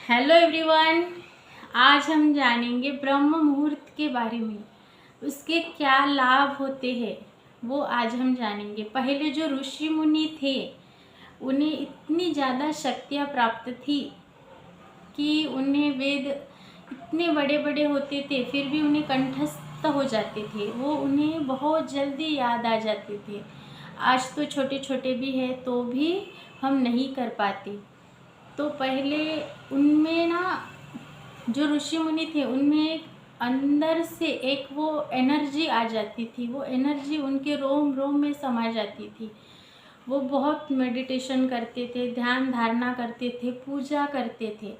Hello everyone. आज हम जानेंगे ब्रह्म मुहूर्त के बारे में। उसके क्या लाभ होते हैं वो आज हम जानेंगे। पहले जो ऋषि मुनि थे उन्हें इतनी ज़्यादा शक्तियाँ प्राप्त थी कि उन्हें वेद इतने बड़े बड़े होते थे फिर भी उन्हें कंठस्थ हो जाते थे, वो उन्हें बहुत जल्दी याद आ जाते थे। आज तो छोटे छोटे भी हैं तो भी हम नहीं कर पाते। तो पहले उनमें ना जो ऋषि मुनि थे उनमें एक अंदर से एक वो एनर्जी आ जाती थी, वो एनर्जी उनके रोम रोम में समा जाती थी। वो बहुत मेडिटेशन करते थे, ध्यान धारणा करते थे, पूजा करते थे।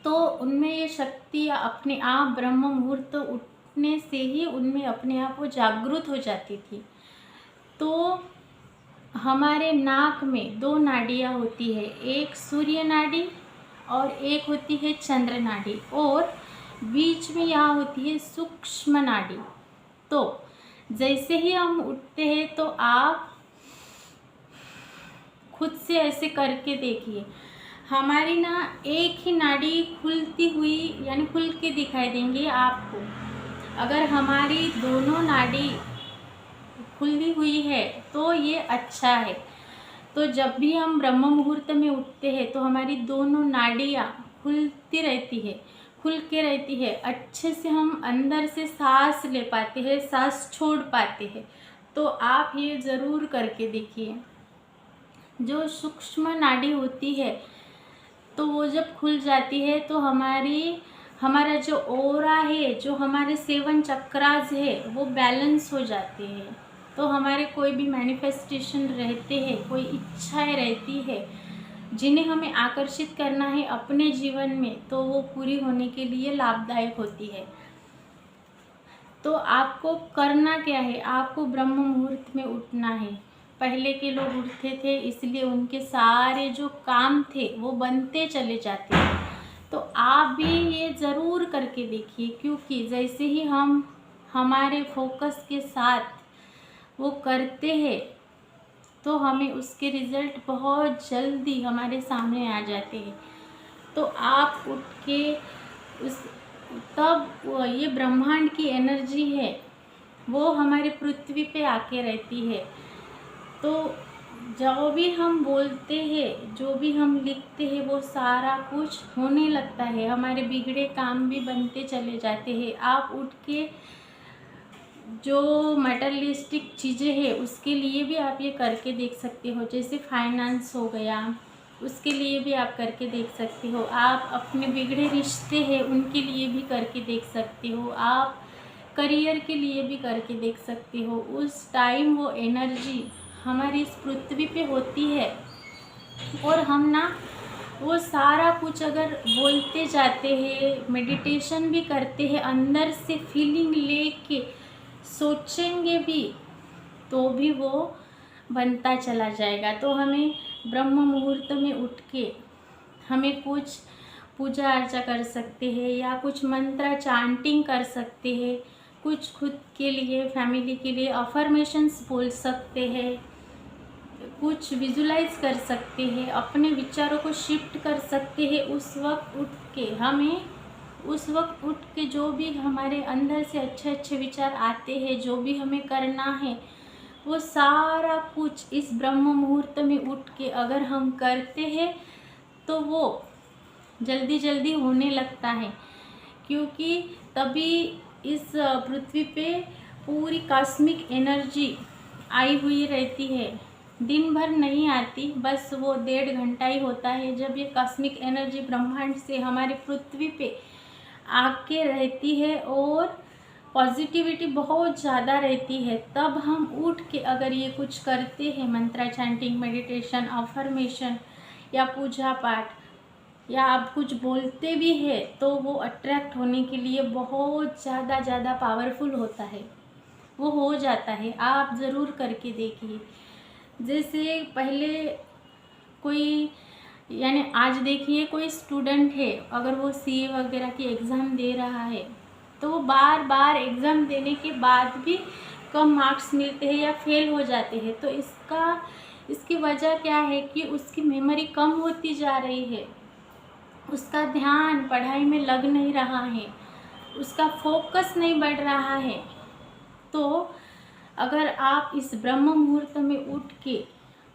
तो उनमें ये शक्ति अपने आप ब्रह्म मुहूर्त उठने से ही उनमें अपने आप वो जागृत हो जाती थी। तो हमारे नाक में दो नाड़ियाँ होती है, एक सूर्य नाड़ी और एक होती है चंद्र नाड़ी, और बीच में यहाँ होती है सूक्ष्म नाड़ी। तो जैसे ही हम उठते हैं तो आप खुद से ऐसे करके देखिए, हमारी ना एक ही नाड़ी खुलती हुई यानी खुल के दिखाई देंगी आपको। अगर हमारी दोनों नाड़ी खुली हुई है तो ये अच्छा है। तो जब भी हम ब्रह्म मुहूर्त में उठते हैं तो हमारी दोनों नाड़ियाँ खुलती रहती है, खुल के रहती है, अच्छे से हम अंदर से सांस ले पाते हैं, सांस छोड़ पाते हैं। तो आप ये ज़रूर करके देखिए। जो सूक्ष्म नाड़ी होती है तो वो जब खुल जाती है तो हमारा जो ओरा है, जो हमारे 7 चक्रास है वो बैलेंस हो जाते हैं। तो हमारे कोई भी मैनिफेस्टेशन रहते हैं, कोई इच्छाएं रहती है जिन्हें हमें आकर्षित करना है अपने जीवन में, तो वो पूरी होने के लिए लाभदायक होती है। तो आपको करना क्या है, आपको ब्रह्म मुहूर्त में उठना है। पहले के लोग उठते थे इसलिए उनके सारे जो काम थे वो बनते चले जाते हैं। तो आप भी ये ज़रूर करके देखिए, क्योंकि जैसे ही हम हमारे फोकस के साथ वो करते हैं तो हमें उसके रिज़ल्ट बहुत जल्दी हमारे सामने आ जाते हैं। तो आप उठ के उस तब ये ब्रह्मांड की एनर्जी है वो हमारे पृथ्वी पे आके रहती है। तो जो भी हम बोलते हैं, जो भी हम लिखते हैं, वो सारा कुछ होने लगता है, हमारे बिगड़े काम भी बनते चले जाते हैं। आप उठ के जो मटेरियलिस्टिक चीज़ें हैं उसके लिए भी आप ये करके देख सकते हो, जैसे फाइनेंस हो गया, उसके लिए भी आप करके देख सकते हो। आप अपने बिगड़े रिश्ते हैं उनके लिए भी करके देख सकते हो। आप करियर के लिए भी करके देख सकते हो। उस टाइम वो एनर्जी हमारी इस पृथ्वी पे होती है और हम ना वो सारा कुछ अगर बोलते जाते हैं, मेडिटेशन भी करते हैं, अंदर से फीलिंग लेके सोचेंगे भी तो भी वो बनता चला जाएगा। तो हमें ब्रह्म मुहूर्त में उठ के हमें कुछ पूजा अर्चा कर सकते हैं या कुछ मंत्र चांटिंग कर सकते हैं, कुछ खुद के लिए, फैमिली के लिए अफर्मेशंस बोल सकते हैं, कुछ विजुलाइज कर सकते हैं, अपने विचारों को शिफ्ट कर सकते हैं। उस वक्त उठ के जो भी हमारे अंदर से अच्छे अच्छे विचार आते हैं, जो भी हमें करना है, वो सारा कुछ इस ब्रह्म मुहूर्त में उठ के अगर हम करते हैं तो वो जल्दी जल्दी होने लगता है। क्योंकि तभी इस पृथ्वी पे पूरी कॉस्मिक एनर्जी आई हुई रहती है, दिन भर नहीं आती, बस वो 1.5 घंटा ही होता है जब ये कॉस्मिक एनर्जी ब्रह्मांड से हमारी पृथ्वी पे आके रहती है और पॉजिटिविटी बहुत ज़्यादा रहती है। तब हम उठ के अगर ये कुछ करते हैं, मंत्रा चैंटिंग, मेडिटेशन, अफर्मेशन या पूजा पाठ, या आप कुछ बोलते भी हैं, तो वो अट्रैक्ट होने के लिए बहुत ज़्यादा पावरफुल होता है, वो हो जाता है। आप ज़रूर करके देखिए। जैसे पहले कोई, यानी आज देखिए कोई स्टूडेंट है, अगर वो सीए वगैरह की एग्ज़ाम दे रहा है तो वो बार बार एग्ज़ाम देने के बाद भी कम मार्क्स मिलते हैं या फेल हो जाते हैं। तो इसकी वजह क्या है कि उसकी मेमोरी कम होती जा रही है। उसका ध्यान पढ़ाई में लग नहीं रहा है, उसका फोकस नहीं बढ़ रहा है, तो अगर आप इस ब्रह्म मुहूर्त में उठ के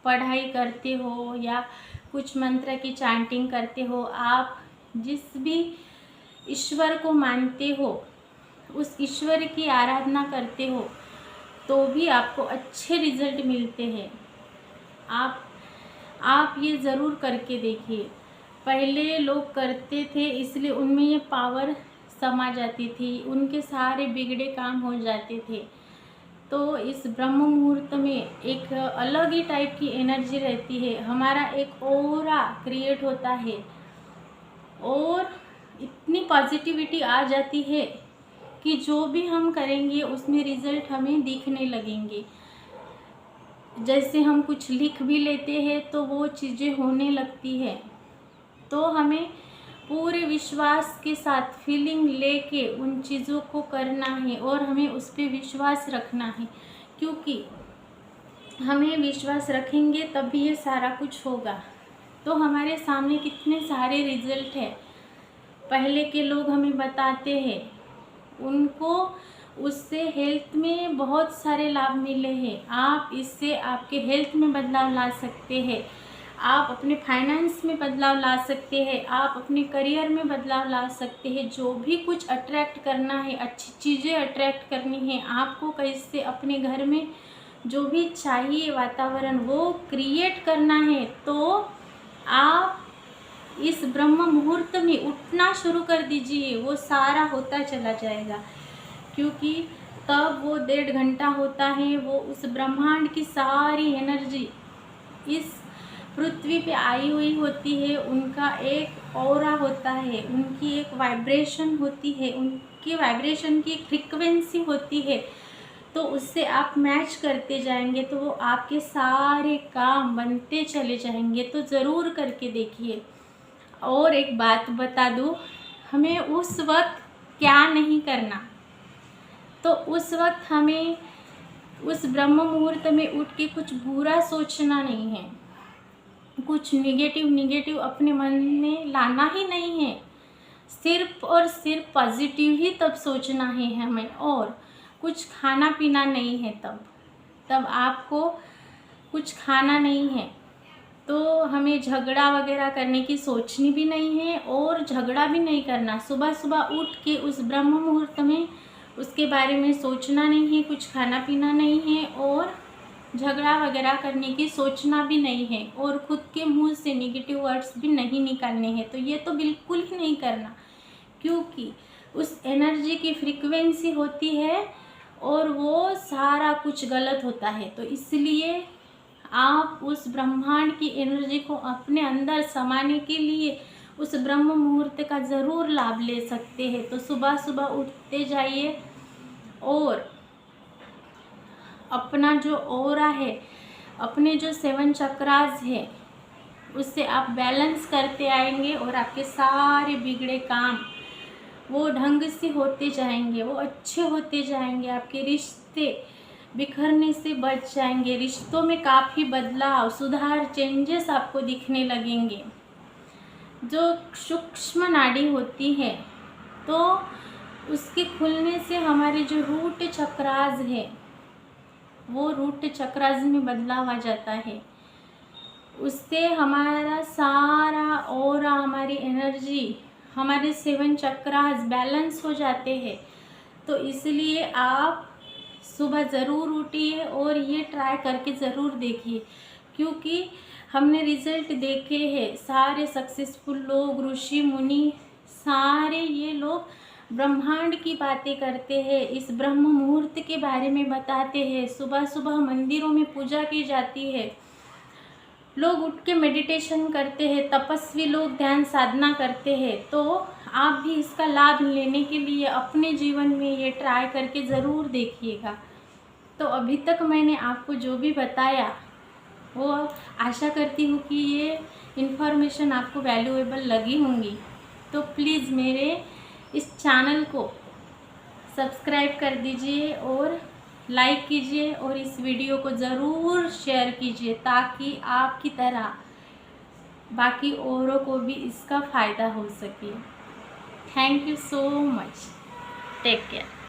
पढ़ाई करते हो या कुछ मंत्र की चैंटिंग करते हो, आप जिस भी ईश्वर को मानते हो, उस ईश्वर की आराधना करते हो, तो भी आपको अच्छे रिजल्ट मिलते हैं। आप ये ज़रूर करके देखिए। पहले लोग करते थे इसलिए उनमें ये पावर समा जाती थी, उनके सारे बिगड़े काम हो जाते थे। तो इस ब्रह्म मुहूर्त में एक अलग ही टाइप की एनर्जी रहती है, हमारा एक ऑरा क्रिएट होता है और इतनी पॉजिटिविटी आ जाती है कि जो भी हम करेंगे उसमें रिजल्ट हमें दिखने लगेंगे। जैसे हम कुछ लिख भी लेते हैं तो वो चीज़ें होने लगती है। तो हमें पूरे विश्वास के साथ फीलिंग लेके उन चीज़ों को करना है और हमें उस पर विश्वास रखना है, क्योंकि हमें विश्वास रखेंगे तभी ये सारा कुछ होगा। तो हमारे सामने कितने सारे रिजल्ट है, पहले के लोग हमें बताते हैं, उनको उससे हेल्थ में बहुत सारे लाभ मिले हैं। आप इससे आपके हेल्थ में बदलाव ला सकते हैं, आप अपने फाइनेंस में बदलाव ला सकते हैं, आप अपने करियर में बदलाव ला सकते हैं। जो भी कुछ अट्रैक्ट करना है, अच्छी चीज़ें अट्रैक्ट करनी है आपको, कैसे अपने घर में जो भी चाहिए वातावरण वो क्रिएट करना है, तो आप इस ब्रह्म मुहूर्त में उठना शुरू कर दीजिए, वो सारा होता चला जाएगा। क्योंकि तब वो 1.5 घंटा होता है, वो उस ब्रह्मांड की सारी एनर्जी इस पृथ्वी पे आई हुई होती है, उनका एक ऑरा होता है, उनकी एक वाइब्रेशन होती है, उनकी वाइब्रेशन की फ्रीक्वेंसी होती है। तो उससे आप मैच करते जाएंगे तो वो आपके सारे काम बनते चले जाएंगे। तो ज़रूर करके देखिए। और एक बात बता दूँ, हमें उस वक्त क्या नहीं करना, तो उस वक्त हमें उस ब्रह्म मुहूर्त में उठ के कुछ बुरा सोचना नहीं है, कुछ निगेटिव अपने मन में लाना ही नहीं है। सिर्फ और सिर्फ पॉजिटिव ही तब सोचना है हमें, और कुछ खाना पीना नहीं है। तब आपको कुछ खाना नहीं है, तो हमें झगड़ा वगैरह करने की सोचनी भी नहीं है और झगड़ा भी नहीं करना। सुबह सुबह उठ के उस ब्रह्म मुहूर्त में उसके बारे में सोचना नहीं है, कुछ खाना पीना नहीं है और झगड़ा वगैरह करने की सोचना भी नहीं है, और खुद के मुंह से नेगेटिव वर्ड्स भी नहीं निकालने हैं। तो ये तो बिल्कुल ही नहीं करना, क्योंकि उस एनर्जी की फ्रीक्वेंसी होती है और वो सारा कुछ गलत होता है। तो इसलिए आप उस ब्रह्मांड की एनर्जी को अपने अंदर समाने के लिए उस ब्रह्म मुहूर्त का ज़रूर लाभ ले सकते हैं। तो सुबह सुबह उठते जाइए और अपना जो ऑरा है, अपने जो 7 चक्रास है, उससे आप बैलेंस करते आएंगे और आपके सारे बिगड़े काम वो ढंग से होते जाएंगे, वो अच्छे होते जाएंगे। आपके रिश्ते बिखरने से बच जाएंगे, रिश्तों में काफ़ी बदलाव, सुधार, चेंजेस आपको दिखने लगेंगे। जो सूक्ष्म नाड़ी होती है, तो उसके खुलने से हमारे जो रूट चक्रास है, वो रूट चक्रास में बदलाव आ जाता है। उससे हमारा सारा ऑरा, हमारी एनर्जी, हमारे 7 चक्रास बैलेंस हो जाते हैं। तो इसलिए आप सुबह ज़रूर उठिए और ये ट्राई करके ज़रूर देखिए, क्योंकि हमने रिज़ल्ट देखे हैं। सारे सक्सेसफुल लोग, ऋषि मुनि, सारे ये लोग ब्रह्मांड की बातें करते हैं, इस ब्रह्म मुहूर्त के बारे में बताते हैं। सुबह सुबह मंदिरों में पूजा की जाती है, लोग उठ के मेडिटेशन करते हैं, तपस्वी लोग ध्यान साधना करते हैं। तो आप भी इसका लाभ लेने के लिए अपने जीवन में ये ट्राई करके ज़रूर देखिएगा। तो अभी तक मैंने आपको जो भी बताया, वो आशा करती हूँ कि ये इन्फॉर्मेशन आपको वैल्यूएबल लगी होंगी। तो प्लीज़ मेरे इस चैनल को सब्सक्राइब कर दीजिए और लाइक कीजिए और इस वीडियो को ज़रूर शेयर कीजिए, ताकि आपकी तरह बाकी औरों को भी इसका फ़ायदा हो सके। Thank you so much. Take care.